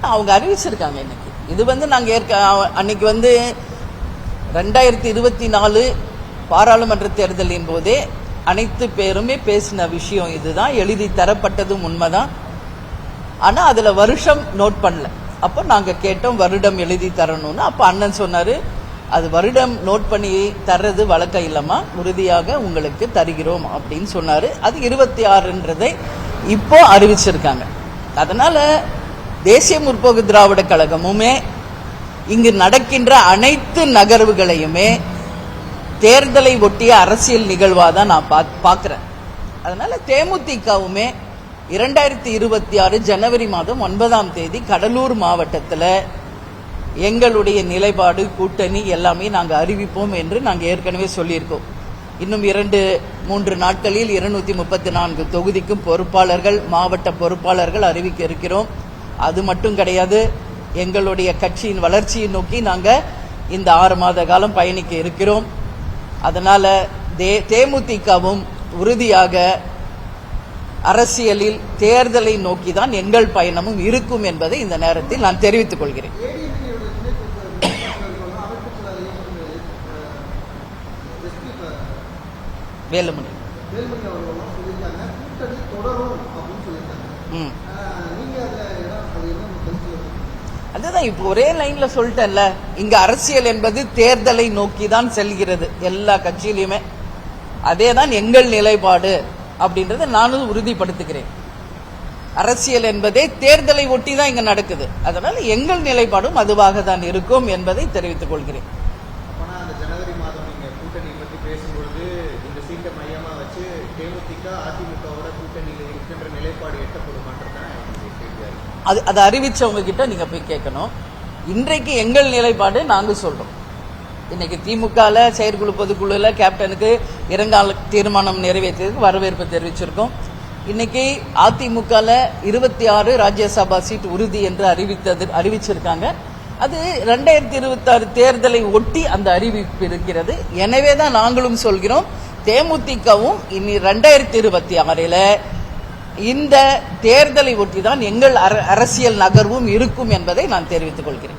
அவங்க அறிவிச்சிருக்காங்க. இன்னைக்கு இது நாங்க அன்னைக்கு 2024 பாராளுமன்ற தேர்தலின் போதே அனைத்து பேருமே பேசின விஷயம் இதுதான். எழுதி தரப்பட்டதும் உண்மைதான். ஆனா அதுல வருஷம் நோட் பண்ணல. அப்ப நாங்க கேட்டோம் வருடம் எழுதி தரணும்னு. அப்ப அண்ணன் சொன்னாரு, அது வருடம் நோட் பண்ணி தர்றது வழக்கம் இல்லமா, உறுதியாக உங்களுக்கு தருகிறோம் அப்படின்னு சொன்னாரு. அது 26ன்றதை இப்போ அறிவிச்சிருக்காங்க. அதனால தேசிய முற்போக்கு திராவிட கழகமுமே இங்கு நடக்கின்ற அனைத்து நகர்வுகளையுமே தேர்தலை ஒட்டிய அரசியல் நிகழ்வாதான் நான் பார்க்கிறேன். அதனால தேமுதிகவுமே 2026 ஜனவரி மாதம் 9ஆம் தேதி கடலூர் மாவட்டத்தில் எங்களுடைய நிலைப்பாடு, கூட்டணி எல்லாமே நாங்கள் அறிவிப்போம் என்று நாங்கள் ஏற்கனவே சொல்லியிருக்கோம். இன்னும் 2-3 நாட்களில் 234 தொகுதிக்கும் பொறுப்பாளர்கள், மாவட்ட பொறுப்பாளர்கள் அறிவிக்க இருக்கிறோம். அது மட்டும் கிடையாது, எங்களுடைய கட்சியின் வளர்ச்சியை நோக்கி நாங்கள் இந்த 6 மாத காலம் பயணிக்க இருக்கிறோம். அதனால தேமுதிகவும் உறுதியாக அரசியலில் தேர்தலை நோக்கிதான் எங்கள் பயணமும் இருக்கும் என்பதை இந்த நேரத்தில் நான் தெரிவித்துக் கொள்கிறேன். வேலுமணி அதுதான் இப்போ ஒரே லைன்ல சொல்லிட்டேன்ல, இங்க அரசியல் என்பது தேர்தலை நோக்கிதான் செல்கிறது எல்லா கட்சியிலுமே. அதேதான் எங்கள் நிலைப்பாடு அப்படின்றத நானும் உறுதிப்படுத்துகிறேன். அரசியல் என்பதே தேர்தலை ஒட்டி தான் இங்க நடக்குது. அதனால எங்கள் நிலைப்பாடும் அதுவாக தான் இருக்கும் என்பதை தெரிவித்துக் கொள்கிறேன். ஜனவரி மாதம் நீங்க கூட்டணி பற்றி பேசும்பொழுது இந்த சீட்டை மையமா வச்சு தேமுதிக அதிமுகவோட கூட்டணியில் இருக்கின்ற நிலைப்பாடு எட்டப்படுமான்றதான் அதை அறிவிச்சவங்க கிட்ட நீங்க போய் கேட்கணும். இன்றைக்கு எங்கள் நிலைப்பாடு நாங்க சொல்றோம். இன்னைக்கு திமுகல செயற்குழு பொதுக்குழுல கேப்டனுக்கு இரங்கால தீர்மானம் நிறைவேற்றியதுக்கு வரவேற்பு தெரிவிச்சிருக்கோம். இன்னைக்கு அதிமுகல 26 ராஜ்யசபா சீட் உறுதி என்று அறிவிச்சிருக்காங்க. அது 2026 தேர்தலை ஒட்டி அந்த அறிவிப்பு இருக்கிறது. எனவேதான் நாங்களும் சொல்கிறோம், தேமுதிகவும் இனி 2026 இந்த தேர்தலை ஒட்டிதான் எங்கள் அரசியல் நகர்வும் இருக்கும் என்பதை நான் தெரிவித்துக் கொள்கிறேன்.